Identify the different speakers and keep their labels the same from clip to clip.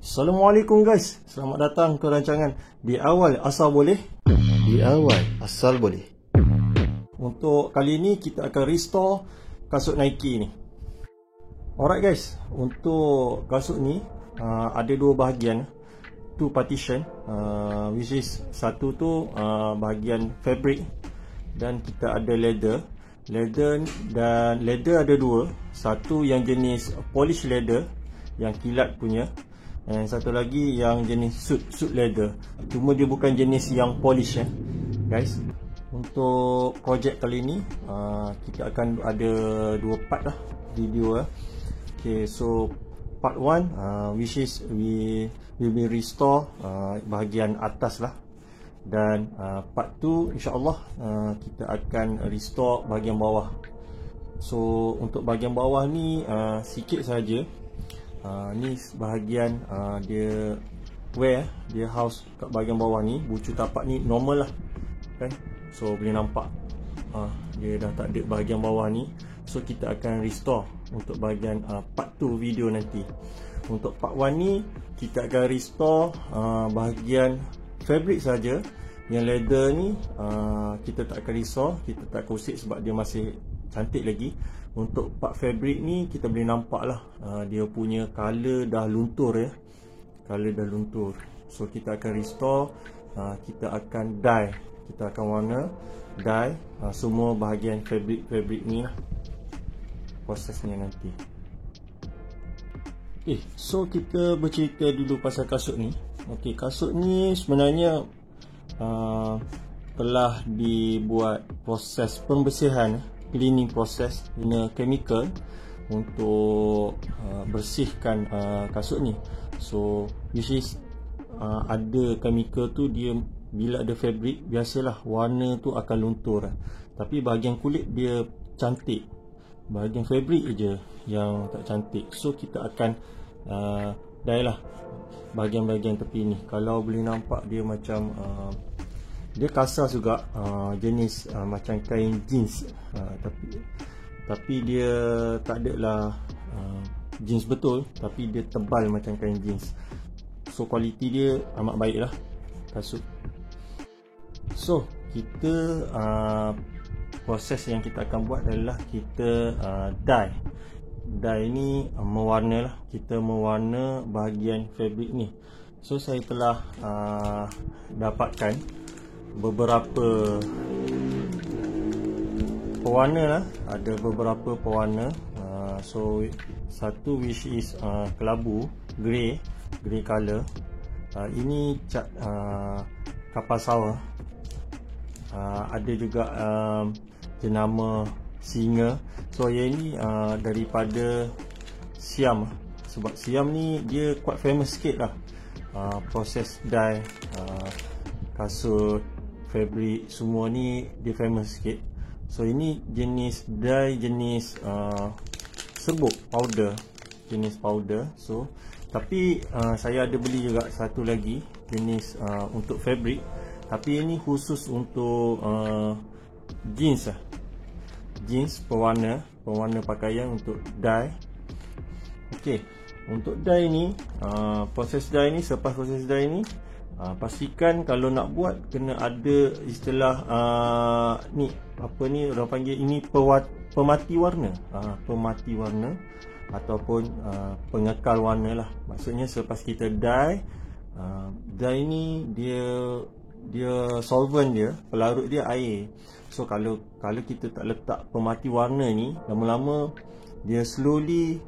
Speaker 1: Assalamualaikum guys, selamat datang ke rancangan Di Awal Asal Boleh. Di Awal Asal Boleh. Untuk kali ini kita akan restore kasut Nike ni. Alright guys, untuk kasut ni ada dua bahagian, two partition, which is satu tu bahagian fabric dan kita ada leather. Leather ada dua, satu yang jenis polish leather yang kilat punya, dan satu lagi yang jenis suit leather. Cuma dia bukan jenis yang polish guys. Untuk projek kali ni kita akan ada dua part lah video Okay, so part 1 which is we will be restore bahagian atas lah, dan part 2 insyaAllah kita akan restore bahagian bawah. So untuk bahagian bawah ni sikit saja. Ni bahagian dia wear, dia house kat bahagian bawah ni. Bucu tapak ni normal lah kan. So boleh nampak dia dah tak ada bahagian bawah ni. So kita akan restore untuk bahagian part 2 video nanti. Untuk part 1 ni kita akan restore bahagian fabric saja. Yang leather ni kita tak akan restore, kita tak kusik sebab dia masih cantik lagi. Untuk part fabric ni kita boleh nampak lah dia punya color dah luntur color dah luntur. So kita akan restore, kita akan dye, kita akan warna dye semua bahagian fabric ni lah, prosesnya nanti. So kita bercerita dulu pasal kasut ni. Kasut ni sebenarnya telah dibuat proses pembersihan, cleaning process guna chemical untuk bersihkan kasut ni. So which is ada chemical tu, dia bila ada fabric biasalah warna tu akan luntur, tapi bahagian kulit dia cantik, bahagian fabric je yang tak cantik. So kita akan dye lah bahagian-bahagian tepi ni. Kalau boleh nampak dia macam dia kasar juga, jenis macam kain jeans, tapi dia tak adalah jeans betul, tapi dia tebal macam kain jeans. So kualiti dia amat baik lah kasut. So kita proses yang kita akan buat adalah kita dye. Dye ni mewarna lah, kita mewarna bahagian fabric ni. So saya telah dapatkan beberapa pewarna lah, ada beberapa pewarna. So satu which is kelabu grey color. Ini cat kapal sawah. Ada juga jenama singa. So yang ini daripada Siam, sebab Siam ni dia quite famous sikit lah proses dye kasut, fabric, semua ni dia famous sikit. So ini jenis dye jenis serbuk powder, jenis powder. So tapi saya ada beli juga satu lagi jenis untuk fabric, tapi ini khusus untuk jeans lah, jeans pewarna pakaian untuk dye. Untuk dye ni proses dye ni, selepas proses dye ni pastikan kalau nak buat kena ada istilah ni apa ni orang panggil, ini pemati warna, pemati warna ataupun pengekal warna lah. Maksudnya selepas kita dye, dye ni dia solvent dia, pelarut dia air. So kalau kita tak letak pemati warna ni, lama-lama dia slowly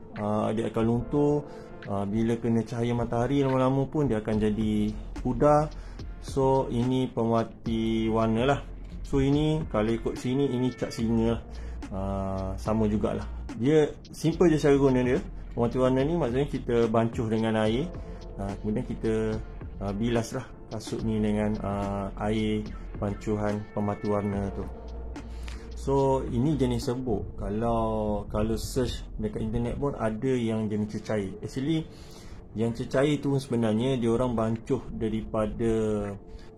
Speaker 1: dia akan luntur. Bila kena cahaya matahari lama-lama pun dia akan jadi pudar. So ini pemati warna lah. So ini kalau ikut sini, ini cat singa lah, sama jugalah. Dia simple je cara guna dia. Pemati warna ni maksudnya kita bancuh dengan air, kemudian kita bilas lah kasut ni dengan air bancuhan pemati warna tu. So ini jenis serbuk. Kalau search dekat internet pun ada yang jenis cecair. Actually yang cecair tu sebenarnya dia orang bancuh daripada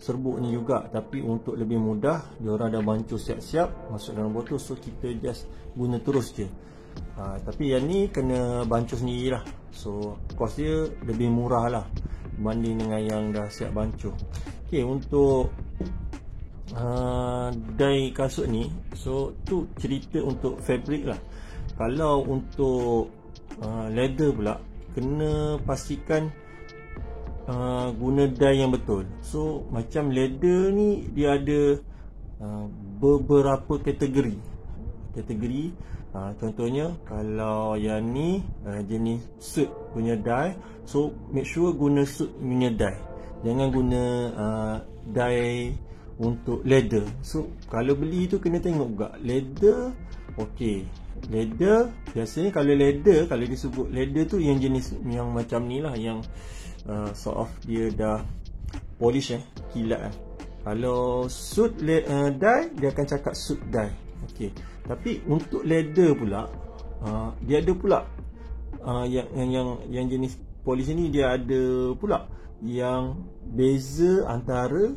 Speaker 1: serbuk ni juga, tapi untuk lebih mudah dia orang dah bancuh siap-siap masuk dalam botol. So kita just guna terus je. Tapi yang ni kena bancuh sendiri lah. So kos dia lebih murah lah berbanding dengan yang dah siap bancuh. Okay, untuk dye kasut ni, so tu cerita untuk fabric lah. Kalau untuk leather pula, kena pastikan guna dye yang betul. So macam leather ni dia ada beberapa kategori. Contohnya kalau yang ni jenis suit punya dye, so make sure guna suit punya dye, jangan guna dye untuk leather. So kalau beli tu kena tengok juga leather. Okey, leather biasanya kalau leather, kalau disebut leather tu yang jenis yang macam ni lah, yang sort of dia dah polish kilat. Kalau suit dye, dia akan cakap suit dye. Okey, tapi untuk leather pula dia ada pula yang jenis polish ni, dia ada pula yang beza antara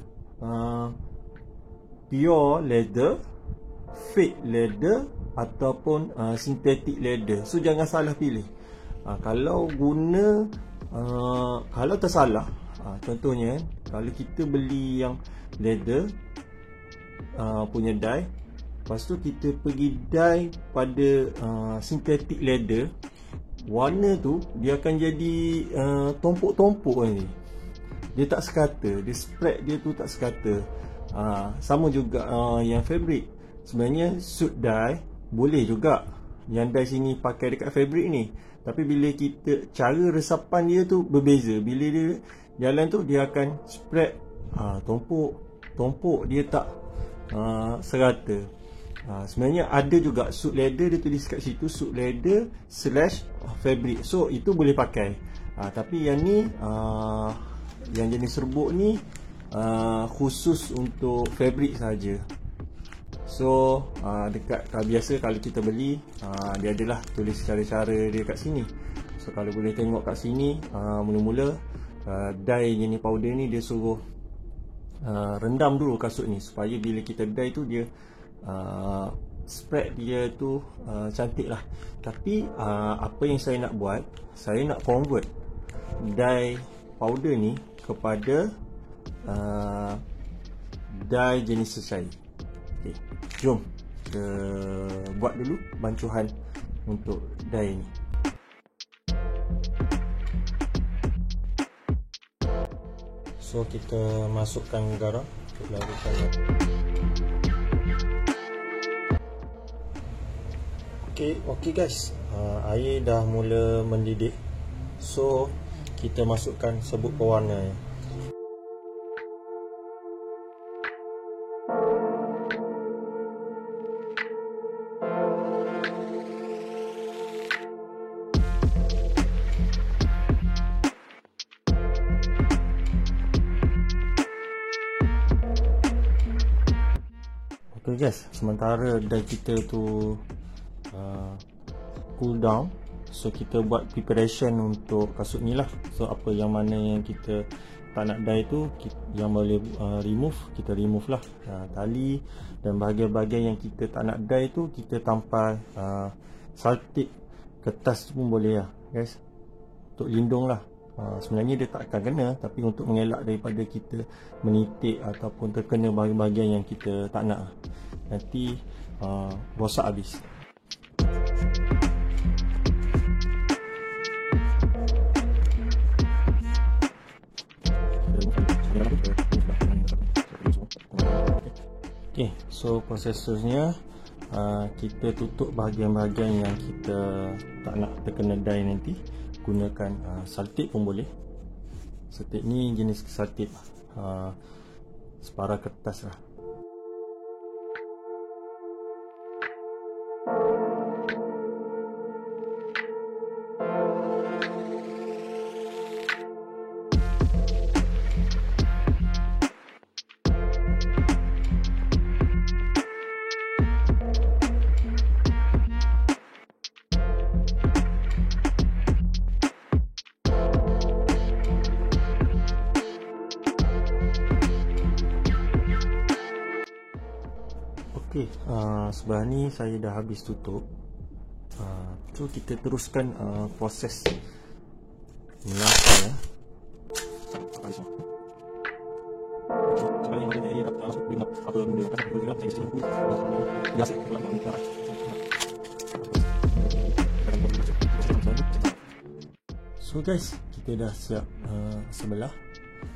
Speaker 1: pure leather, fake leather ataupun synthetic leather. So jangan salah pilih. Kalau guna kalau tersalah, contohnya kalau kita beli yang leather punya dye, lepas tu kita pergi dye pada synthetic leather, warna tu dia akan jadi tompok-tompok ni. Dia tak sekata, dia spread dia tu tak sekata. Sama juga yang fabric. Sebenarnya suit dye boleh juga yang dye sini pakai dekat fabric ni, tapi bila kita cara resapan dia tu berbeza. Bila dia jalan tu dia akan spread tompok, dia tak serata. Sebenarnya ada juga suit leather, dia tulis kat situ suit leather / fabric. So itu boleh pakai. Tapi yang ni yang jenis serbuk ni khusus untuk fabric saja. So dekat biasa kalau kita beli, dia adalah tulis cara-cara dia kat sini. So kalau boleh tengok kat sini, mula-mula dye jenis powder ni dia suruh rendam dulu kasut ni, supaya bila kita dye tu dia spread dia tu cantik lah. Tapi apa yang saya nak buat, saya nak convert dye powder ni kepada dye jenis selesai. Okay, jom kita buat dulu bancuhan untuk dye ni. So kita masukkan garam untuk larutkan. Okay guys, air dah mula mendidih. So kita masukkan serbuk pewarna ya. Okay guys, sementara dye kita tu cool down, so kita buat preparation untuk kasut ni lah. So apa yang mana yang kita tak nak dye tu, yang boleh remove, kita remove lah. Tali dan bahagian-bahagian yang kita tak nak dye tu, kita tampal saltip kertas tu pun boleh lah guys, untuk lindung lah. Sebenarnya dia tak akan kena, tapi untuk mengelak daripada kita menitik ataupun terkena bahagian-bahagian yang kita tak nak, nanti rosak habis. Okay, so prosesnya kita tutup bahagian-bahagian yang kita tak nak terkena dye nanti. Gunakan saltip pun boleh. Saltip ni jenis saltip separa kertas lah. Okey, sebelah ni saya dah habis tutup. So kita teruskan proses melangkah ya. So guys, kita dah siap sebelah.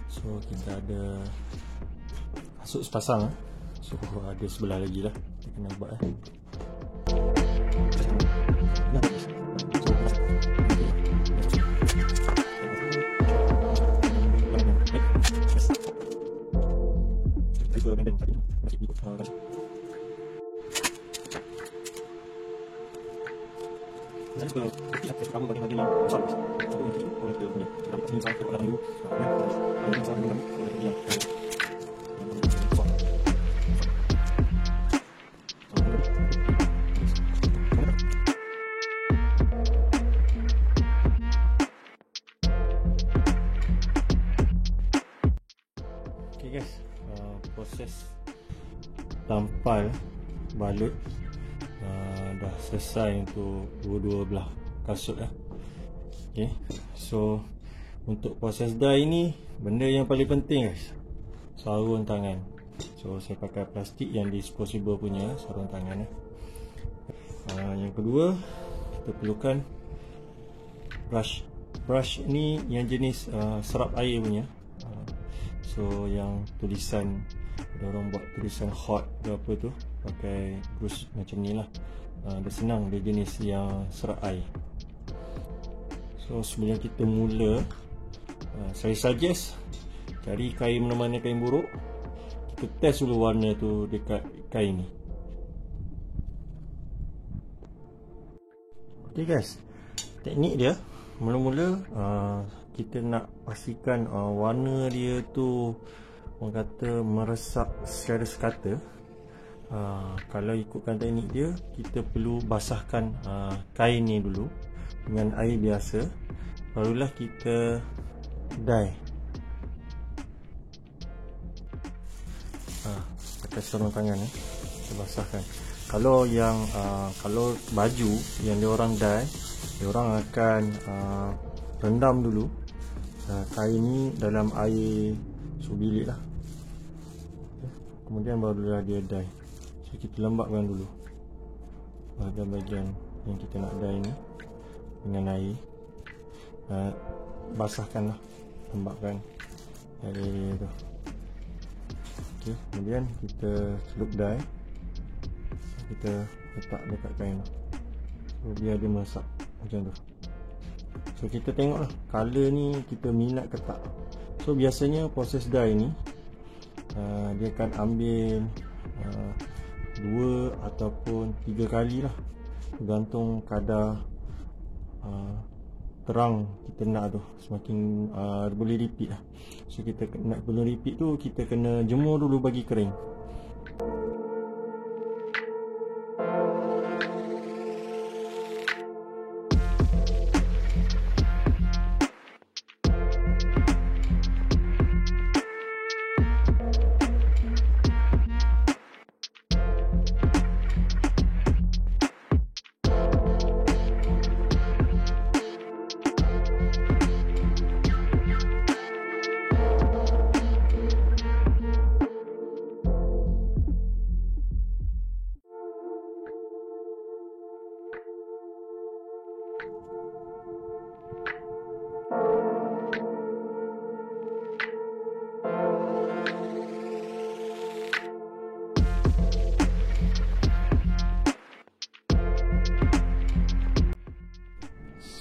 Speaker 1: So kita ada kasut sepasang. So ada sebelah lagi lah, kita kena buat Okay guys, proses tampal balut dah selesai untuk dua-dua belah kasut lah. Okay, so untuk proses dye ni, benda yang paling penting guys, sarung tangan. So saya pakai plastik yang disposable punya sarung tangan yang kedua, kita perlukan brush ni yang jenis serap air punya. So yang tulisan, ada orang buat tulisan hot ke apa tu, pakai brush macam ni lah. Dia senang, dia jenis yang serap air. So sebelum kita mula, saya suggest cari kain mana-mana kain buruk, kita test dulu warna tu dekat kain ni. Ok guys, teknik dia mula-mula kita nak pastikan warna dia tu orang kata meresap secara sekata. Kalau ikutkan teknik dia, kita perlu basahkan kain ni dulu dengan air biasa, barulah kita dye. Pakai sarung tangan kita basahkan. Kalau yang kalau baju yang diorang dye, diorang akan rendam dulu kain ni dalam air subilik lah, kemudian barulah dia dye. So kita lembabkan dulu bahagian-bahagian yang kita nak dye ni dengan air, basahkan lah, lembabkan air tu. Okay, kemudian kita celup dye, kita letak dekat kain tu, so biar dia meresap macam tu. So kita tengok lah color ni kita minat ke tak. So biasanya proses dye ni dia akan ambil 2 ataupun 3 kali lah, tergantung kadar terang kita nak tu, semakin boleh repeat lah. So kita nak belum repeat tu, kita kena jemur dulu bagi kering.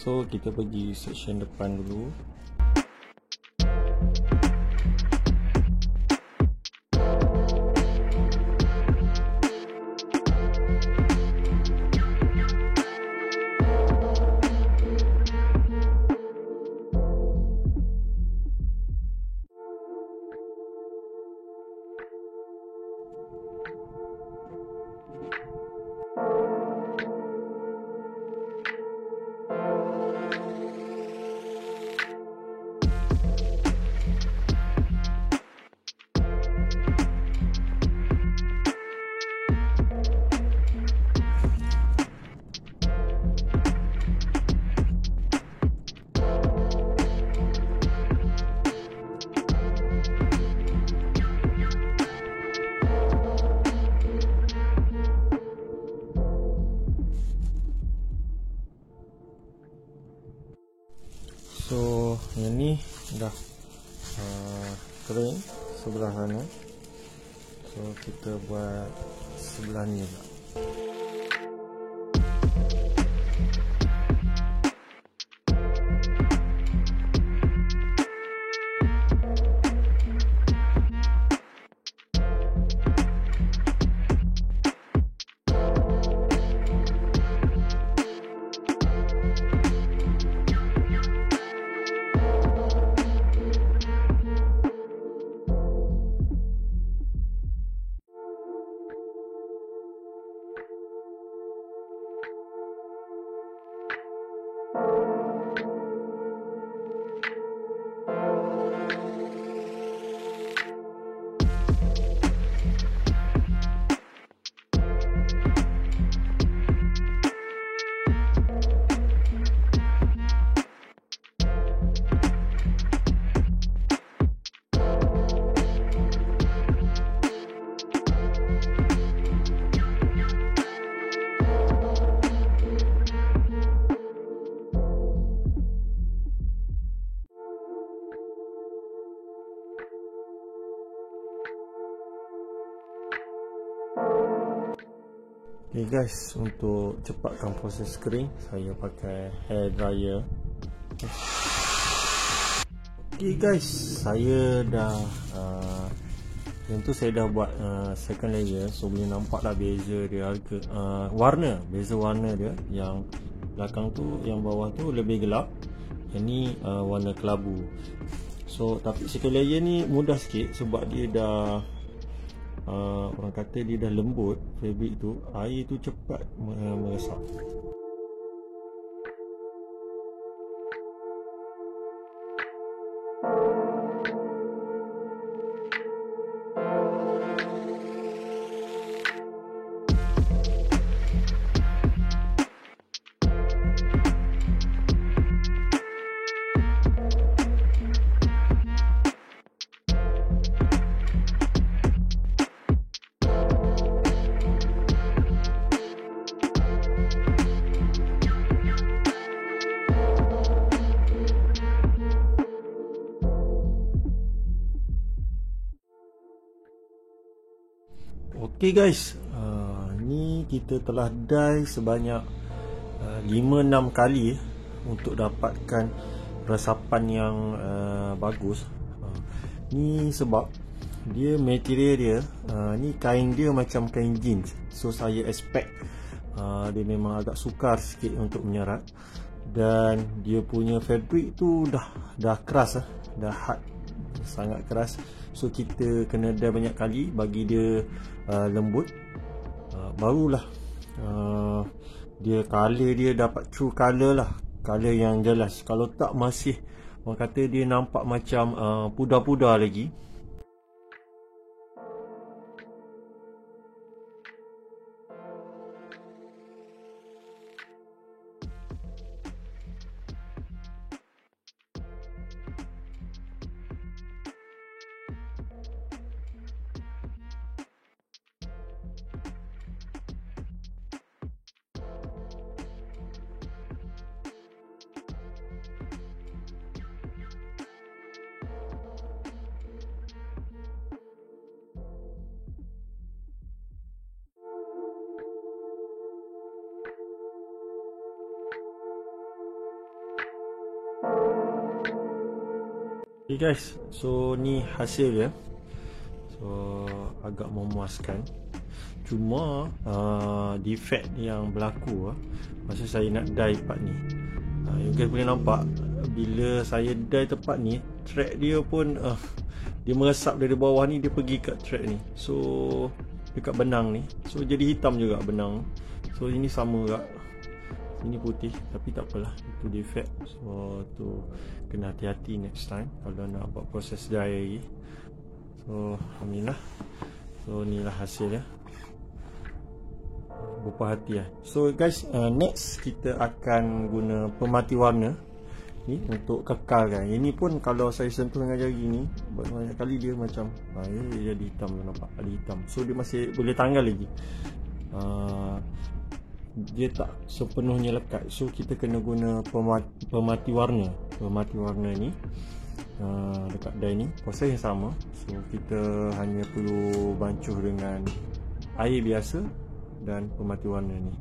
Speaker 1: So kita pergi section depan dulu. yang ni dah kering sebelah sana. So kita buat sebelah ni pula. Okay guys, untuk cepatkan proses kering, saya pakai hair dryer. Okay guys, saya dah tentu saya dah buat second layer. So boleh nampak lah beza dia harga warna, beza warna dia. Yang belakang tu, yang bawah tu lebih gelap, yang ni warna kelabu. So tapi second layer ni mudah sikit sebab dia dah orang kata dia dah lembut, fabric tu, air tu cepat meresap. Okay guys, ni kita telah dye sebanyak 5-6 kali untuk dapatkan resapan yang bagus. Ni sebab dia material dia, ni kain dia macam kain jeans. So saya expect dia memang agak sukar sikit untuk menyerat. Dan dia punya fabric tu dah keras, dah hard, sangat keras. So kita kena dye banyak kali bagi dia lembut, barulah dia color dia dapat true color lah, color yang jelas. Kalau tak masih orang kata dia nampak macam pudar-pudar lagi. Okay guys, so ni hasil dia. So agak memuaskan. Cuma defect yang berlaku masa saya nak dye part ni, you guys boleh nampak bila saya dye tempat ni, thread dia pun dia meresap dari bawah ni, dia pergi kat thread ni. So dekat benang ni, so jadi hitam juga benang. So ini sama juga, ini putih, tapi tak apalah, itu defect. So tu kena hati-hati next time kalau nak buat proses dye lagi. So alhamdulillah, so inilah hasilnya, berpuas hati lah. So guys, next kita akan guna pemati warna ni untuk kekalkan. Ini pun kalau saya sentuh dengan jari ni banyak kali dia macam dia jadi hitam, nampak ada hitam. So dia masih boleh tanggal lagi. dia tak sepenuhnya lekat. So kita kena guna pemati warna. Pemati warna ni dekat die ni proses yang sama. So kita hanya perlu bancuh dengan air biasa dan pemati warna ni.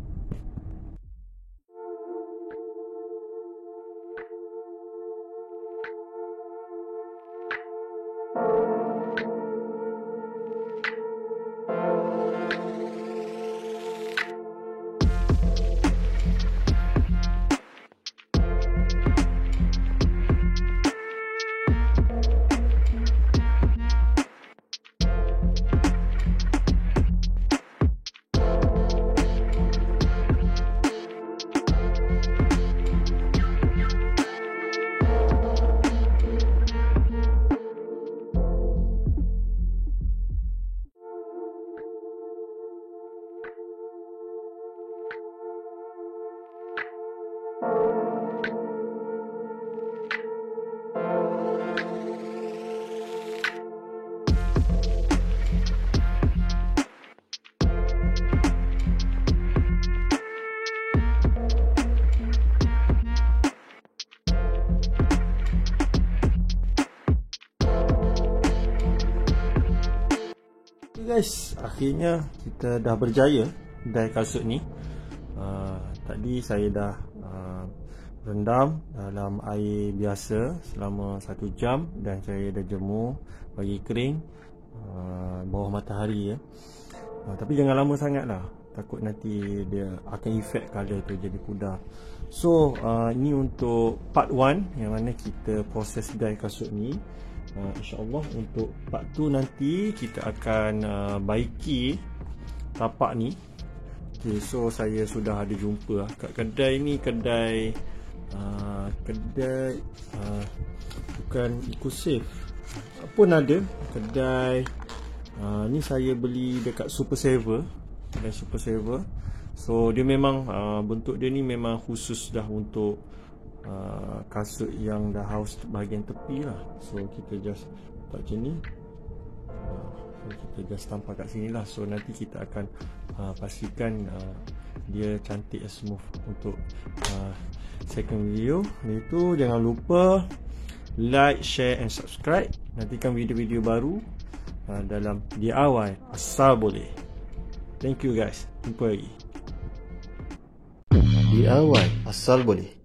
Speaker 1: Guys, akhirnya kita dah berjaya die kasut ni. Tadi saya dah rendam dalam air biasa selama 1 jam dan saya dah jemur bagi kering bawah matahari ya. Tapi jangan lama sangat lah, takut nanti dia akan efek colour tu jadi pudar. So ini untuk part 1 yang mana kita proses die kasut ni. InsyaAllah untuk part 2 nanti kita akan baiki tapak ni. Okay, so saya sudah ada jumpa kat kedai ni, kedai bukan EcoSafe pun ada kedai. Ni saya beli dekat Super Saver, kedai Super Saver. So dia memang bentuk dia ni memang khusus dah untuk kasut yang dah haus bahagian tepi lah. So kita just buat macam ni. So kita just tampal kat sini lah. So nanti kita akan pastikan dia cantik smooth untuk second video. Itu jangan lupa like, share and subscribe. Nantikan video-video baru dalam DIY asal boleh. Thank you guys. Jumpa lagi. DIY asal boleh.